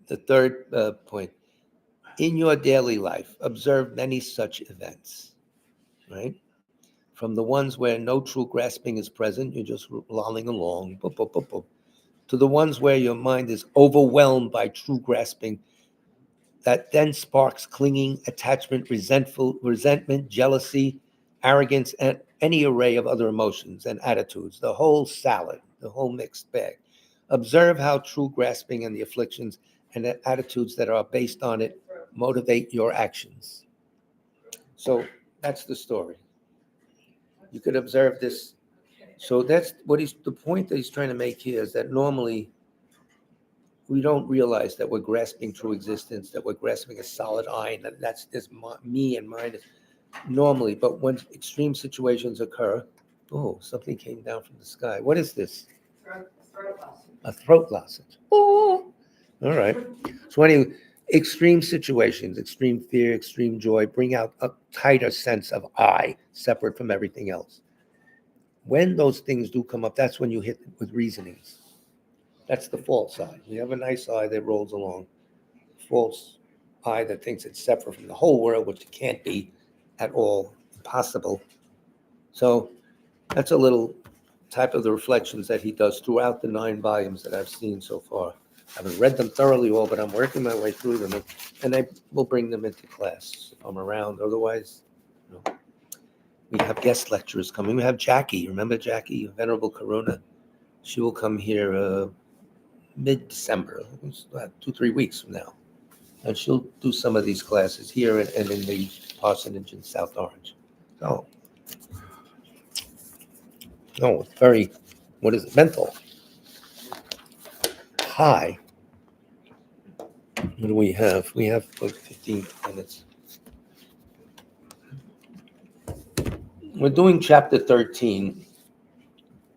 The third point. In your daily life, observe many such events, right? From the ones where no true grasping is present, you're just lolling along, boop, boop, boop, boop, to the ones where your mind is overwhelmed by true grasping, that then sparks clinging, attachment, resentment, jealousy, arrogance, and any array of other emotions and attitudes, the whole salad, the whole mixed bag. Observe how true grasping and the afflictions and the attitudes that are based on it motivate your actions. So that's the story. You could observe this. So that's what the point that he's trying to make here is that normally we don't realize that we're grasping true existence, that we're grasping a solid I, and that's this me and mine normally. But when extreme situations occur, oh, something came down from the sky. What is this? A throat lozenge. Oh, all right. So anyway, extreme situations, extreme fear, extreme joy, bring out a tighter sense of I, separate from everything else. When those things do come up, that's when you hit with reasonings. That's the false I. You have a nice I that rolls along. False I that thinks it's separate from the whole world, which it can't be at all, impossible. So that's a little type of the reflections that he does throughout the 9 volumes that I've seen so far. I haven't read them thoroughly all, but I'm working my way through them, and I will bring them into class if I'm around. Otherwise, we have guest lecturers coming. We have Jackie. Remember Jackie, Venerable Karuna? She will come here mid-December, 2-3 weeks from now. And she'll do some of these classes here and in the parsonage in South Orange. So, no, it's very, what is it, mental. High. What do we have? We have like 15 minutes. We're doing chapter 13.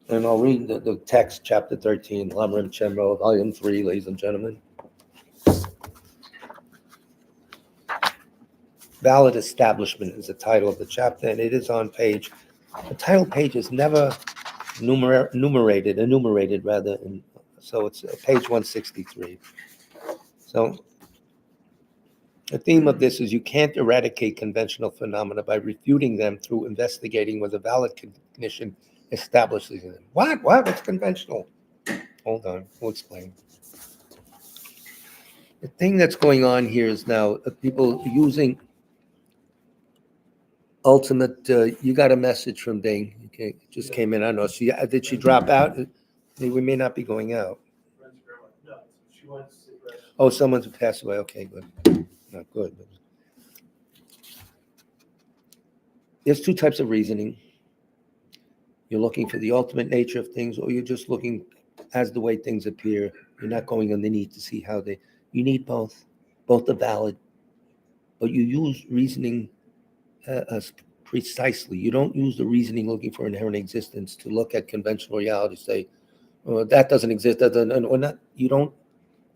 And I'll read the text, chapter 13, Lamrim Chenro, volume 3, ladies and gentlemen. Valid Establishment is the title of the chapter, and it is on page, the title page is never enumerated, and so it's page 163. So the theme of this is you can't eradicate conventional phenomena by refuting them through investigating whether valid cognition establishes them. What? What's conventional? Hold on, we'll explain. The thing that's going on here is now people using ultimate. You got a message from Bing. Okay, just came in. I don't know. Did she drop out? We may not be going out. Friend's grandma. No, she wants to sit right. Oh, someone's passed away. Okay, good. Not good. There's two types of reasoning. You're looking for the ultimate nature of things, or you're just looking as the way things appear. You're not going underneath to see how they. You need both. Both are valid, but you use reasoning precisely. You don't use the reasoning looking for inherent existence to look at conventional reality. Say, oh, that doesn't exist. That doesn't, or not. You don't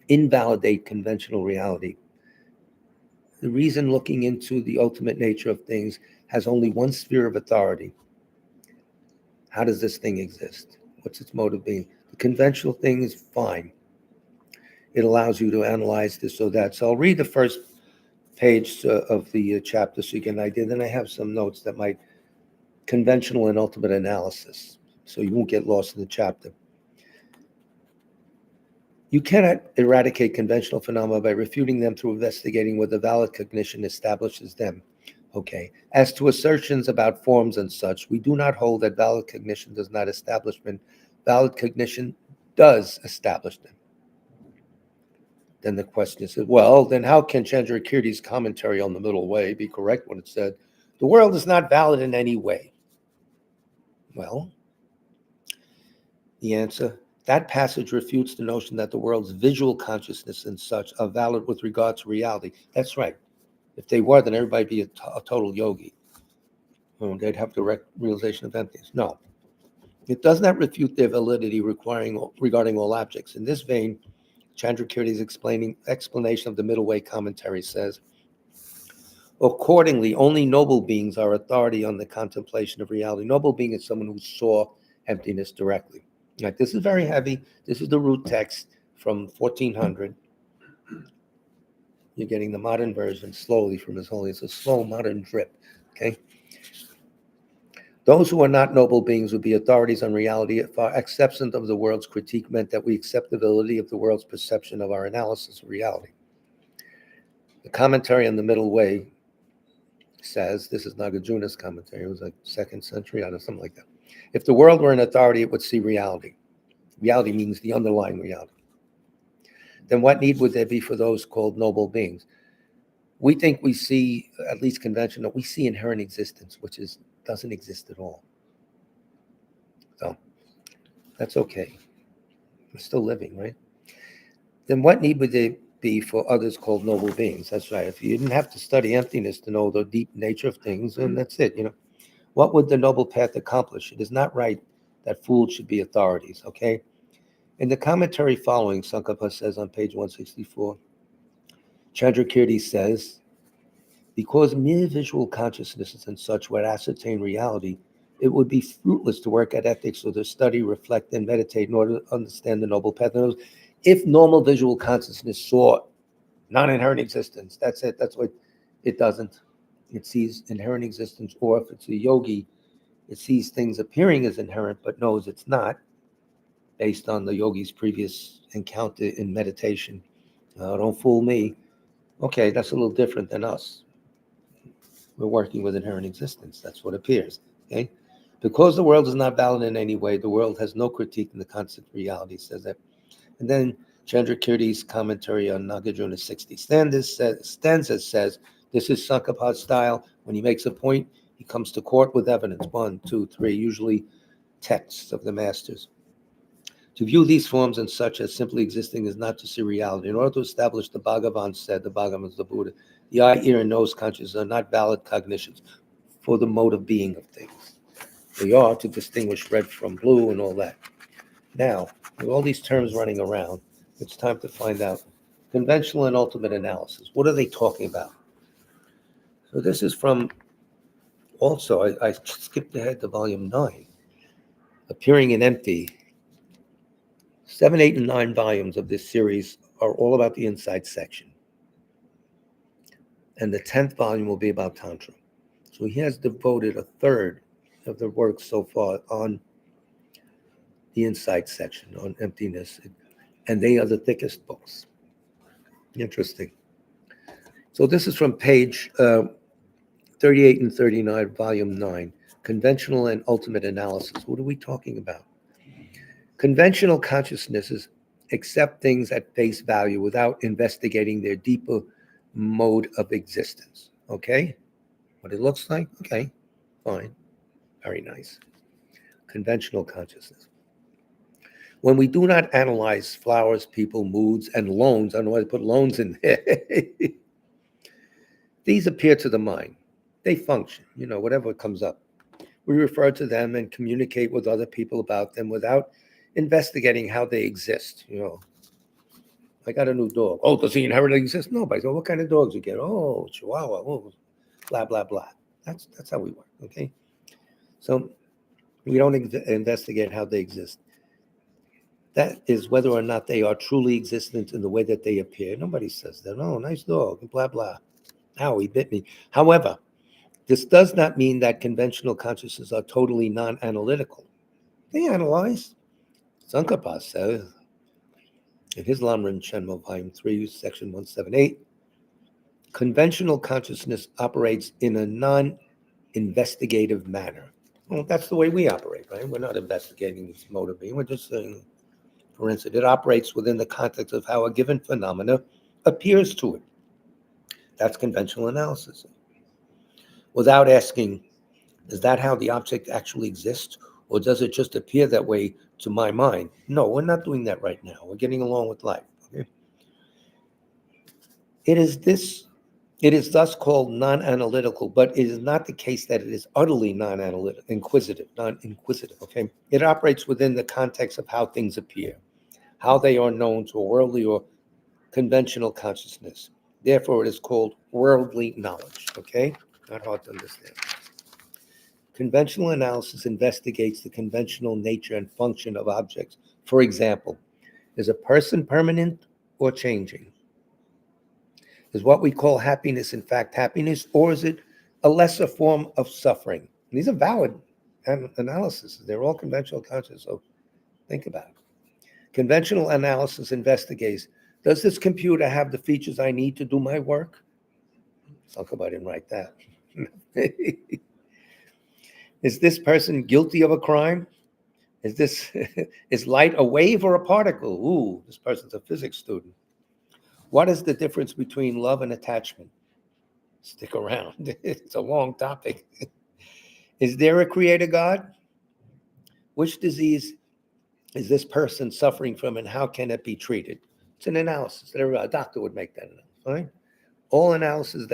invalidate conventional reality. The reason looking into the ultimate nature of things has only one sphere of authority. How does this thing exist? What's its mode of being? The conventional thing is fine. It allows you to analyze this or that. So I'll read the first page of the chapter so you get an idea. Then I have some notes that might conventional and ultimate analysis, so you won't get lost in the chapter. You cannot eradicate conventional phenomena by refuting them through investigating whether valid cognition establishes them. Okay. As to assertions about forms and such, we do not hold that valid cognition does not establish them. Valid cognition does establish them. Then the question is, well, then how can Chandrakirti's commentary on the middle way be correct when it said, the world is not valid in any way? Well, the answer, that passage refutes the notion that the world's visual consciousness and such are valid with regard to reality. That's right. If they were, then everybody'd be a total yogi. They'd have direct realization of emptiness. No, it does not refute their validity regarding all objects. In this vein, Chandrakirti's explanation of the middle way commentary says, accordingly, only noble beings are authority on the contemplation of reality. Noble being is someone who saw emptiness directly. Right, this is very heavy. This is the root text from 1400. You're getting the modern version slowly from His Holiness, a slow modern drip. Okay. Those who are not noble beings would be authorities on reality if our acceptance of the world's critique meant that we accept the validity of the world's perception of our analysis of reality. The commentary on the middle way says, this is Nagarjuna's commentary, it was like 2nd century, I don't know, something like that. If the world were an authority, it would see reality. Reality means the underlying reality. Then what need would there be for those called noble beings? We think we see, at least conventional, we see inherent existence, which doesn't exist at all. So that's okay. We're still living, right? Then what need would there be for others called noble beings? That's right. If you didn't have to study emptiness to know the deep nature of things, then that's it. What would the noble path accomplish? It is not right that fools should be authorities, okay? In the commentary following, Sankapa says on page 164, Chandrakirti says, because mere visual consciousnesses and such would ascertain reality, it would be fruitless to work at ethics or to study, reflect, and meditate in order to understand the noble path. In other words, if normal visual consciousness saw non-inherent existence, that's it. That's what it doesn't. It sees inherent existence, or if it's a yogi, it sees things appearing as inherent but knows it's not, based on the yogi's previous encounter in meditation. Don't fool me. Okay, that's a little different than us. We're working with inherent existence. That's what appears. Okay, because the world is not valid in any way, the world has no critique in the constant reality, says that. And then Chandrakirti's commentary on Nagarjuna 60 stanzas says, this is Sankapa's style. When he makes a point, he comes to court with evidence, 1, 2, 3, usually texts of the masters. To view these forms and such as simply existing is not to see reality. In order to establish the Bhagavan said, the Bhagavan is the Buddha, the eye, ear, and nose consciousness are not valid cognitions for the mode of being of things. They are to distinguish red from blue and all that. Now, with all these terms running around, it's time to find out conventional and ultimate analysis. What are they talking about? So this is from, also, I skipped ahead to volume 9, Appearing in Empty. 7, 8, and 9 volumes of this series are all about the inside section. And the 10th volume will be about Tantra. So he has devoted a third of the work so far on the inside section, on emptiness. And they are the thickest books. Interesting. So this is from page 38 and 39, volume 9, Conventional and Ultimate Analysis. What are we talking about? Conventional consciousnesses accept things at face value without investigating their deeper mode of existence. Okay? What it looks like? Okay, fine. Very nice. Conventional consciousness. When we do not analyze flowers, people, moods, and loans, I don't know why I put loans in there. These appear to the mind. They function, whatever comes up. We refer to them and communicate with other people about them without investigating how they exist. I got a new dog. Oh, does he inherently exist? No, but what kind of dogs you get? Oh, Chihuahua. Oh, blah, blah, blah. That's how we work, okay? So we don't investigate how they exist. That is whether or not they are truly existent in the way that they appear. Nobody says that. Oh, nice dog, blah, blah. Ow, he bit me. However, this does not mean that conventional consciousnesses are totally non-analytical. They analyze. Tsongkhapa says in his Lamrim Chenmo, Volume 3, Section 178, conventional consciousness operates in a non-investigative manner. Well, that's the way we operate, right? We're not investigating its mode of being. We're just saying, for instance, it operates within the context of how a given phenomena appears to it. That's conventional analysis. Without asking, is that how the object actually exists? Or does it just appear that way to my mind? No, we're not doing that right now. We're getting along with life. Okay? It is thus called non-analytical, but it is not the case that it is utterly non-analytical, non-inquisitive, okay? It operates within the context of how things appear, how they are known to a worldly or conventional consciousness. Therefore, it is called worldly knowledge, okay? Not hard to understand. Conventional analysis investigates the conventional nature and function of objects. For example, is a person permanent or changing? Is what we call happiness in fact happiness, or is it a lesser form of suffering? And these are valid analyses. They're all conventional consciousness, so think about it. Conventional analysis investigates, does this computer have the features I need to do my work? Somebody didn't write that. Is this person guilty of a crime? Is light a wave or a particle? Ooh, this person's a physics student. What is the difference between love and attachment? Stick around. It's a long topic. Is there a creator God? Which disease is this person suffering from and how can it be treated? It's an analysis. A doctor would make that analysis, right? All analysis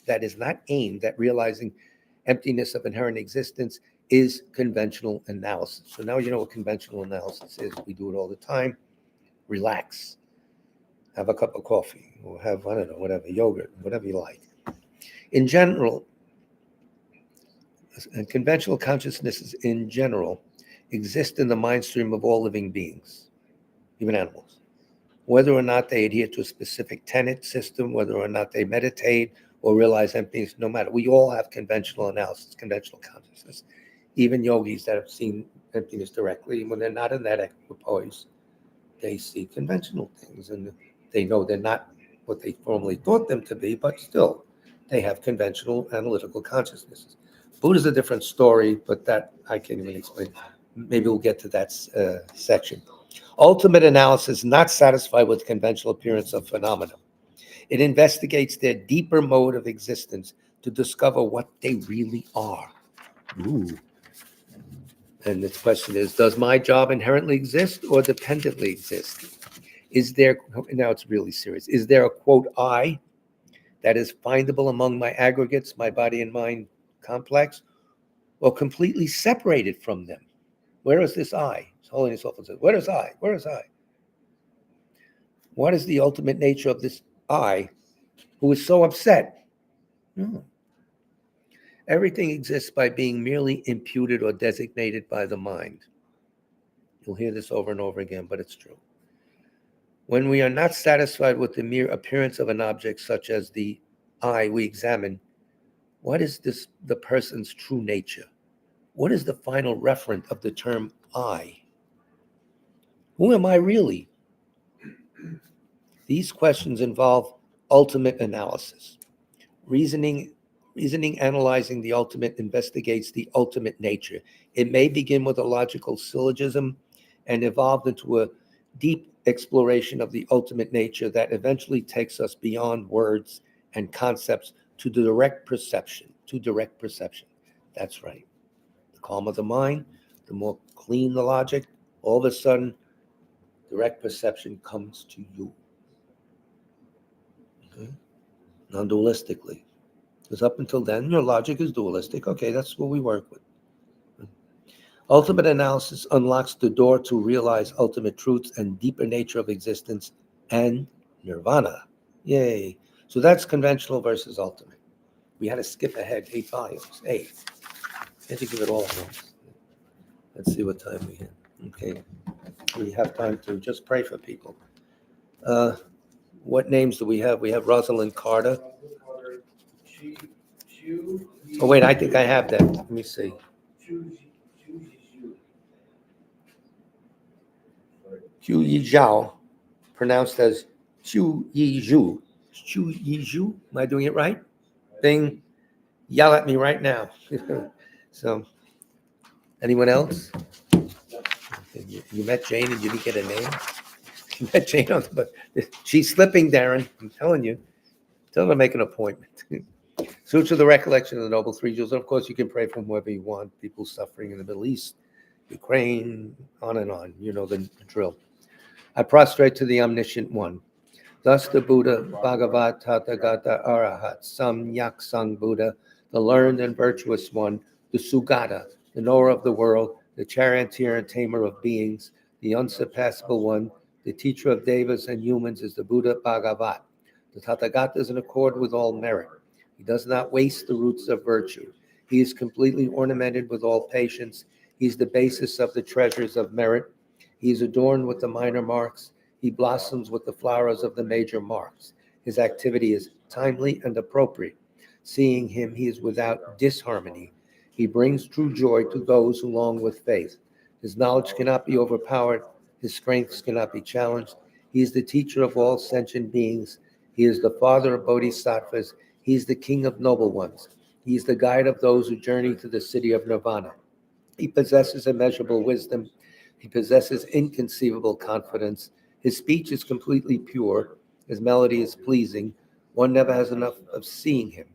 that is not aimed at realizing emptiness of inherent existence is conventional analysis. So now you know what conventional analysis is. We do it all the time. Relax. Have a cup of coffee or have, I don't know, whatever, yogurt, whatever you like. In general, conventional consciousnesses in general exist in the mind stream of all living beings, even animals. Whether or not they adhere to a specific tenet system, whether or not they meditate or realize emptiness, no matter. We all have conventional analysis, conventional consciousness. Even yogis that have seen emptiness directly, when they're not in that equipoise, they see conventional things, and they know they're not what they formerly thought them to be, but still, they have conventional analytical consciousnesses. Buddha's a different story, but that I can't even explain. Maybe we'll get to that section. Ultimate analysis, not satisfied with conventional appearance of phenomena. It investigates their deeper mode of existence to discover what they really are. Ooh. And the question is, does my job inherently exist or dependently exist? Is there, now it's really serious, is there a quote I that is findable among my aggregates, my body and mind complex, or completely separated from them? Where is this I? His Holiness often says, where is I? Where is I? What is the ultimate nature of this I who is so upset? No. Everything exists by being merely imputed or designated by the mind. You'll hear this over and over again, but it's true. When we are not satisfied with the mere appearance of an object, such as the I, we examine, what is the person's true nature? What is the final referent of the term I? Who am I really? These questions involve ultimate analysis. Reasoning Reasoning analyzing the ultimate investigates the ultimate nature. It may begin with a logical syllogism and evolve into a deep exploration of the ultimate nature that eventually takes us beyond words and concepts to direct perception. That's right. The calmer the mind, the more clean the logic, all of a sudden, direct perception comes to you. Okay? Non-dualistically. Because up until then, your logic is dualistic. Okay, that's what we work with. Ultimate analysis unlocks the door to realize ultimate truths and deeper nature of existence and nirvana. Yay. So that's conventional versus ultimate. We had to skip ahead 8 volumes. 8. Had to give it all at once. Let's see what time we have. Okay. We have time to just pray for people. What names do we have? We have Rosalind Carter. Oh, wait, I think I have that. Let me see. Qiu Yi Zhao, pronounced as Qiu Yi Zhu. Qiu Yi Zhu, am I doing it right? Bing, yell at me right now. So, anyone else? You met Jane and you didn't get a name? You met Jane, but she's slipping, Darren. I'm telling you. Tell her to make an appointment. Sutra, the recollection of the Noble Three Jewels. And of course, you can pray from wherever you want. People suffering in the Middle East, Ukraine, on and on. You know the drill. I prostrate to the Omniscient One. Thus the Buddha, Bhagavat, Tathagata, Arahat, Samyak Sang Buddha, the learned and virtuous one, the Sugata, the knower of the world, the charioteer and tamer of beings, the unsurpassable one, the teacher of devas and humans is the Buddha Bhagavat. The Tathagata is in accord with all merit. He does not waste the roots of virtue. He is completely ornamented with all patience. He is the basis of the treasures of merit. He is adorned with the minor marks. He blossoms with the flowers of the major marks. His activity is timely and appropriate. Seeing him, he is without disharmony. He brings true joy to those who long with faith. His knowledge cannot be overpowered. His strengths cannot be challenged. He is the teacher of all sentient beings. He is the father of bodhisattvas. He is the king of noble ones. He is the guide of those who journey to the city of nirvana. He possesses immeasurable wisdom. He possesses inconceivable confidence. His speech is completely pure. His melody is pleasing. One never has enough of seeing him.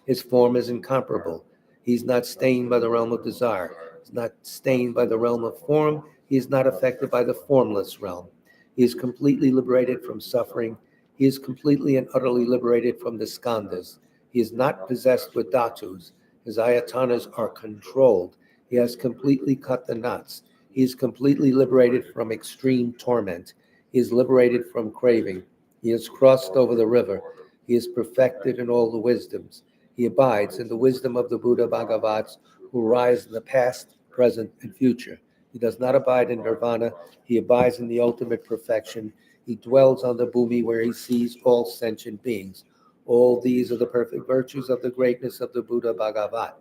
His form is incomparable. He is not stained by the realm of desire. He is not stained by the realm of form. He is not affected by the formless realm. He is completely liberated from suffering. He is completely and utterly liberated from the skandhas. He is not possessed with dhatus. His ayatanas are controlled. He has completely cut the knots. He is completely liberated from extreme torment. He is liberated from craving. He has crossed over the river. He is perfected in all the wisdoms. He abides in the wisdom of the Buddha Bhagavats who rise in the past, present, and future. He does not abide in nirvana. He abides in the ultimate perfection. He dwells on the bhumi where he sees all sentient beings. All these are the perfect virtues of the greatness of the Buddha Bhagavat.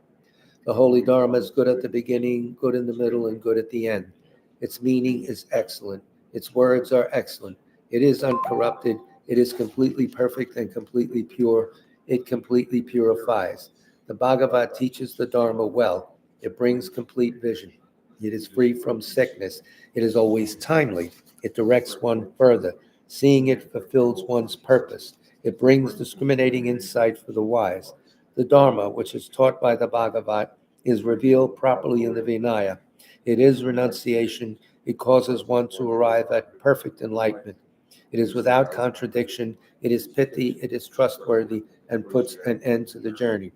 The Holy Dharma is good at the beginning, good in the middle, and good at the end. Its meaning is excellent. Its words are excellent. It is uncorrupted. It is completely perfect and completely pure. It completely purifies. The Bhagavat teaches the Dharma well. It brings complete vision. It is free from sickness. It is always timely. It directs one further. Seeing it fulfills one's purpose. It brings discriminating insight for the wise. The Dharma, which is taught by the Bhagavat, is revealed properly in the Vinaya. It is renunciation. It causes one to arrive at perfect enlightenment. It is without contradiction. It is pithy. It is trustworthy and puts an end to the journey.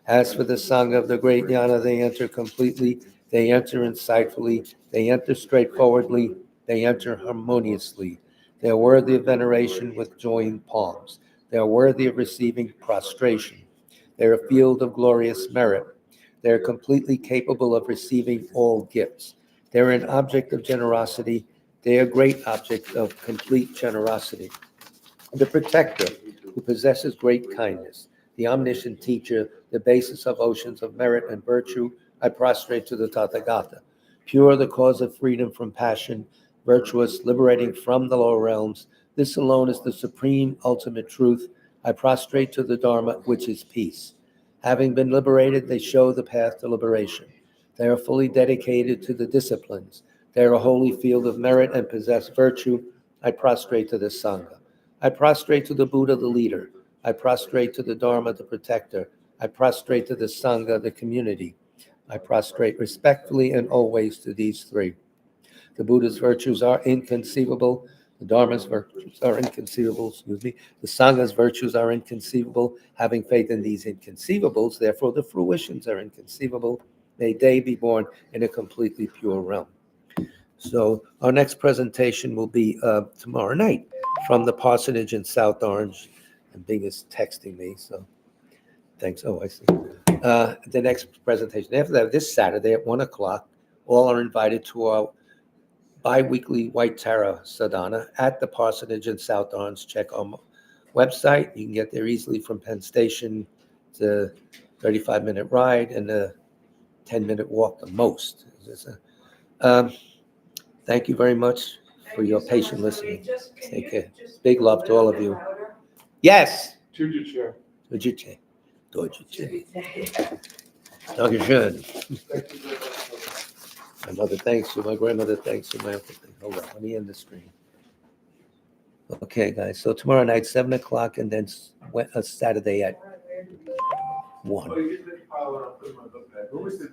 As for the Sangha of the great jnana, they enter completely. They enter insightfully. They enter straightforwardly. They enter harmoniously. They are worthy of veneration with joined palms. They are worthy of receiving prostration. They are a field of glorious merit. They are completely capable of receiving all gifts. They are an object of generosity. They are a great object of complete generosity. The protector who possesses great kindness, the omniscient teacher, the basis of oceans of merit and virtue, I prostrate to the Tathagata. Pure, the cause of freedom from passion, virtuous, liberating from the lower realms. This alone is the supreme ultimate truth. I prostrate to the Dharma, which is peace. Having been liberated, they show the path to liberation. They are fully dedicated to the disciplines. They are a holy field of merit and possess virtue. I prostrate to the Sangha. I prostrate to the Buddha, the leader. I prostrate to the Dharma, the protector. I prostrate to the Sangha, the community. I prostrate respectfully and always to these three. The Buddha's virtues are inconceivable. The Dharma's virtues are inconceivable, the Sangha's virtues are inconceivable. Having faith in these inconceivables, therefore the fruitions are inconceivable. May they be born in a completely pure realm. So our next presentation will be tomorrow night from the parsonage in South Orange. And Bing is texting me, so thanks. Oh, I see. The next presentation after that, this Saturday at 1 o'clock, all are invited to our bi-weekly White Tara Sadhana at the parsonage in South Orange. Check our website. You can get there easily from Penn Station. It's a 35-minute ride and a 10-minute walk the most. Thank you very much for your patient listening. Take care. Big love to all of you. Yes. Tujuche. Tujuche. Tujuche. Dankeschön. Thank you very much. My mother thanks you. My grandmother thanks you. My uncle thanks you. Hold on. Let me end the screen. Okay, guys. So tomorrow night, 7 o'clock, and then Saturday at 1. Oh, you get the file and I'll put it in my book bag. Who was the